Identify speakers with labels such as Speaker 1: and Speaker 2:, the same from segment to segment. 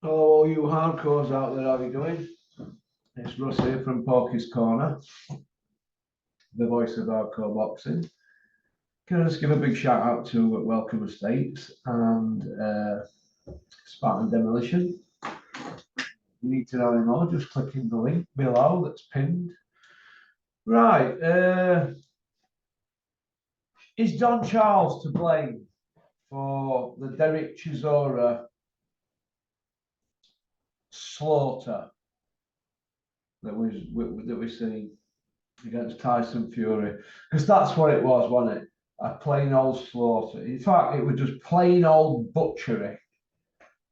Speaker 1: Oh, you hardcores out there, how are you doing? It's Russ here from Porky's Corner, the voice of hardcore boxing. Can I just give a big shout out to Welcome Estates and Spartan Demolition? You need to know any more, just clicking the link below that's pinned. Right, is Don Charles to blame for the Derek Chisora slaughter that we're seeing against Tyson Fury? Because that's what it was, wasn't it? A plain old slaughter. In fact, it was just plain old butchery,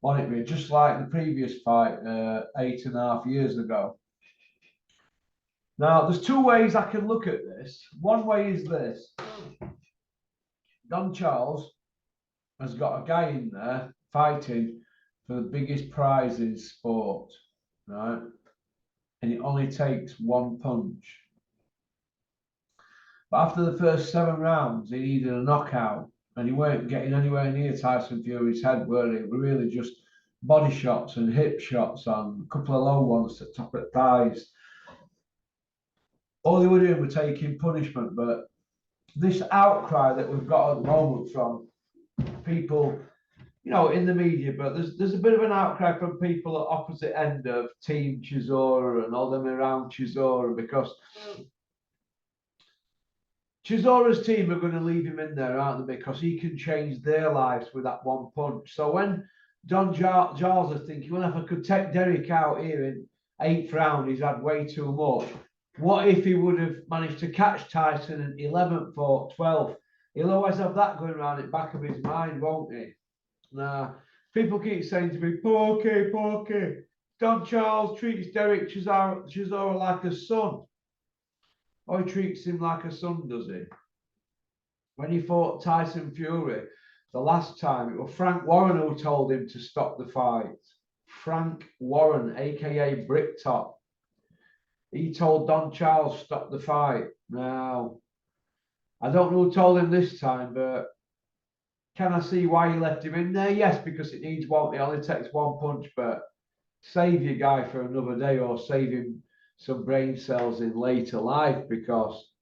Speaker 1: wasn't it? Just like the previous fight 8.5 years ago. Now, there's two ways I can look at this. One way is this: Don Charles has got a guy in there fighting for the biggest prize in sport, right? And it only takes one punch. But after the first 7 rounds, he needed a knockout, and he weren't getting anywhere near Tyson Fury's head, were he? Were really just body shots and hip shots on a couple of low ones to top at thighs. All they were doing was taking punishment. But this outcry that we've got at the moment from people, in the media, but there's a bit of an outcry from people at opposite end of Team Chisora and all them around Chisora, because Chisora's team are going to leave him in there, aren't they? Because he can change their lives with that one punch. So when Don Charles is thinking, well, if I could take Derek out here in 8th round, he's had way too much. What if he would have managed to catch Tyson in 11th or 12th? He'll always have that going around the back of his mind, won't he? Now, people keep saying to me, Porky, Don Charles treats Derek Chisora like a son. Oh, he treats him like a son, does he? When he fought Tyson Fury the last time, it was Frank Warren who told him to stop the fight. Frank Warren, aka Bricktop. He told Don Charles stop the fight. Now, I don't know who told him this time, but can I see why he left him in there? Yes, because it needs one. It only takes one punch, but save your guy for another day, or save him some brain cells in later life, because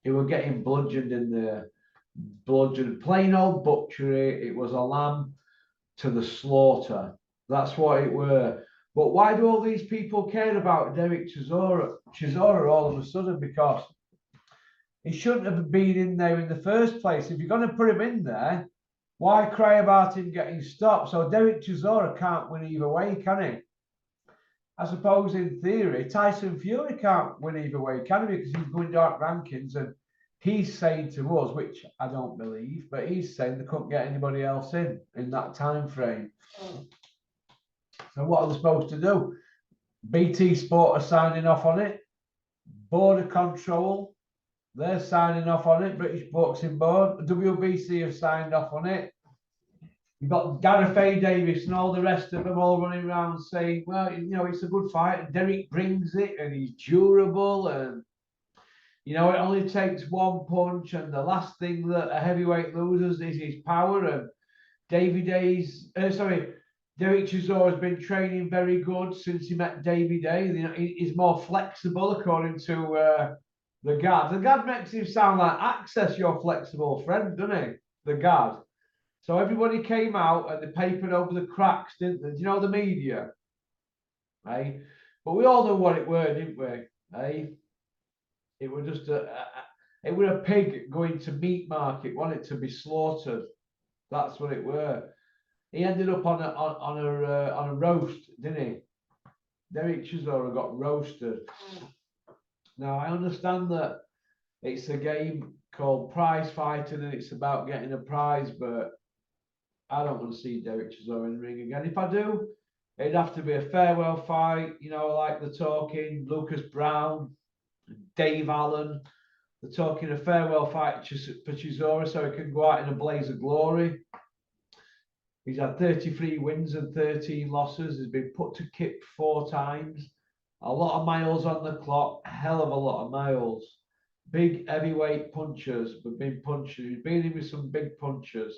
Speaker 1: he was getting bludgeoned in there. Bludgeoned, plain old butchery. It was a lamb to the slaughter. That's what it were. But why do all these people care about Derek Chisora all of a sudden? Because he shouldn't have been in there in the first place. If you're going to put him in there, why cry about him getting stopped? So Derek Chisora can't win either way, can he? I suppose in theory, Tyson Fury can't win either way, can he? Because he's going dark rankings, and he's saying to us, which I don't believe, but he's saying they couldn't get anybody else in that time frame. So what are they supposed to do? BT Sport are signing off on it. Border Control, they're signing off on it. British Boxing Board, WBC have signed off on it. You've got Gareth A. Davis and all the rest of them all running around saying, well, it's a good fight, and Derek brings it, and he's durable, and it only takes one punch, and the last thing that a heavyweight loses is his power. And Derek Chisora has been training very good since he met Davy Day. He's more flexible, according to the guard. The guard makes him sound like Access, your flexible friend, doesn't he? The guard. So everybody came out and they papered over the cracks, didn't they? Do you know the media? Hey, but we all know what it were, didn't we? Hey, it was just it was a pig going to meat market, wanted to be slaughtered. That's what it were. He ended up on a roast, didn't he? Derek Chisora got roasted. Now I understand that it's a game called prize fighting and it's about getting a prize, but I don't want to see Derek Chisora in the ring again. If I do, it'd have to be a farewell fight, like the talking Lucas Brown, Dave Allen. They're talking a farewell fight for Chisora so he can go out in a blaze of glory. He's had 33 wins and 13 losses. He's been put to kip 4 times. A lot of miles on the clock, a hell of a lot of miles. Big heavyweight punchers, but been punchers. He's been in with some big punchers.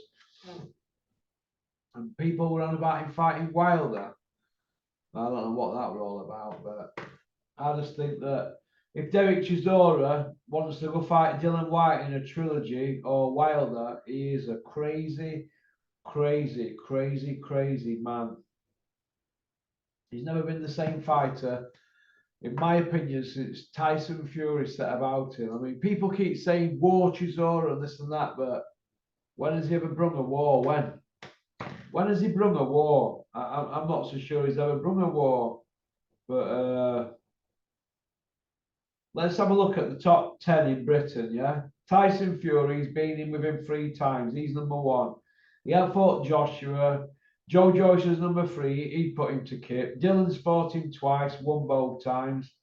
Speaker 1: And people were on about him fighting Wilder. I don't know what that were all about, but I just think that if Derek Chisora wants to go fight Dylan White in a trilogy or Wilder, he is a crazy, crazy, crazy, crazy man. He's never been the same fighter, in my opinion, since Tyson Fury set about him. I mean, people keep saying war Chisora and this and that, but when has he ever brung a war? When? When has he brung a war? I'm not so sure he's ever brung a war. But let's have a look at the top 10 in Britain, yeah? Tyson Fury's been in with him 3 times. He's number 1. He had fought Joshua. Joe Joyce is number 3. He put him to kip. Dylan's fought him twice, won both times.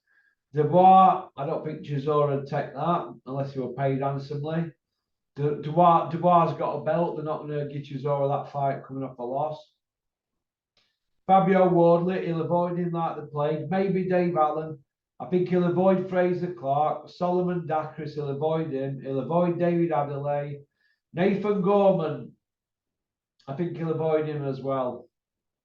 Speaker 1: Dubois, I don't think Chisora would take that unless he were paid handsomely. Dubois got a belt. They're not going to give Chisora that fight coming off a loss. Fabio Wardley, he'll avoid him like the plague. Maybe Dave Allen. I think he'll avoid Fraser Clark. Solomon Dacris, he'll avoid him. He'll avoid David Adelaide. Nathan Gorman, I think he'll avoid him as well.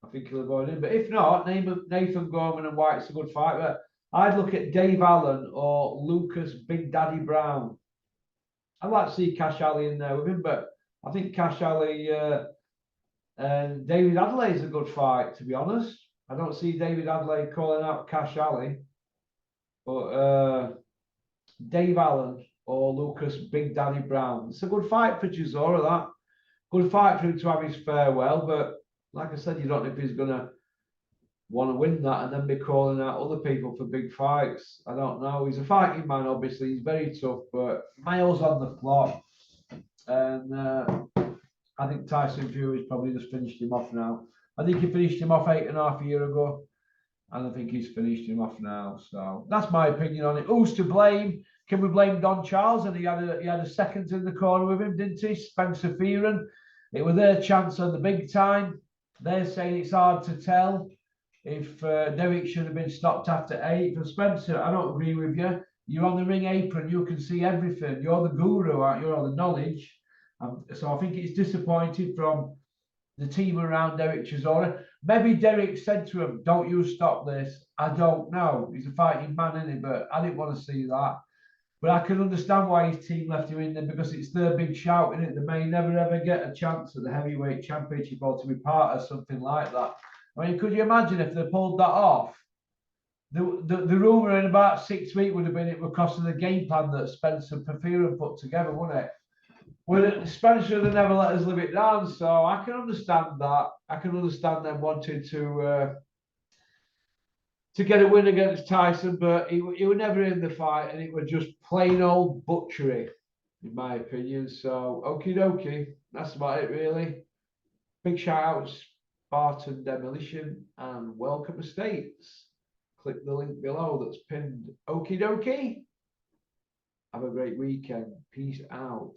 Speaker 1: I think he'll avoid him. But if not, Nathan Gorman and White's a good fight. But I'd look at Dave Allen or Lucas Big Daddy Brown. I'd like to see Cash Ali in there with him, but I think Cash Ali and David Adelaide's a good fight, to be honest. I don't see David Adelaide calling out Cash Ali, but Dave Allen or Lucas Big Daddy Brown. It's a good fight for Chisora, that. Good fight for him to have his farewell, but like I said, you don't know if he's going to want to win that and then be calling out other people for big fights. I don't know. He's a fighting man, obviously. He's very tough, but miles on the clock. And I think Tyson Fury's probably just finished him off now. I think he finished him off 8.5 years ago. And I think he's finished him off now. So that's my opinion on it. Who's to blame? Can we blame Don Charles? And he had a second in the corner with him, didn't he? Spencer Fearon. It was their chance on the big time. They're saying it's hard to tell if Derek should have been stopped after 8. For Spencer, I don't agree with you. You're on the ring apron. You can see everything. You're the guru, aren't you? You're all the knowledge. So I think it's disappointed from the team around Derek Chisora. Maybe Derek said to him, don't you stop this. I don't know. He's a fighting man, isn't he? But I didn't want to see that. But I can understand why his team left him in there, because it's their big shout, isn't it? They may never ever get a chance at the heavyweight championship or to be part of something like that. I mean, could you imagine if they pulled that off? The rumour in about 6 weeks would have been it would cost them the game plan that Spencer Fearon put together, wouldn't it? Well, Spencer would have never let us live it down, so I can understand that. I can understand them wanting to get a win against Tyson, but he was never in the fight, and it was just plain old butchery, in my opinion. So, okie dokie, that's about it, really. Big shout out to Spartan Demolition and Welcome Estates. Click the link below that's pinned. Okie dokie. Have a great weekend. Peace out.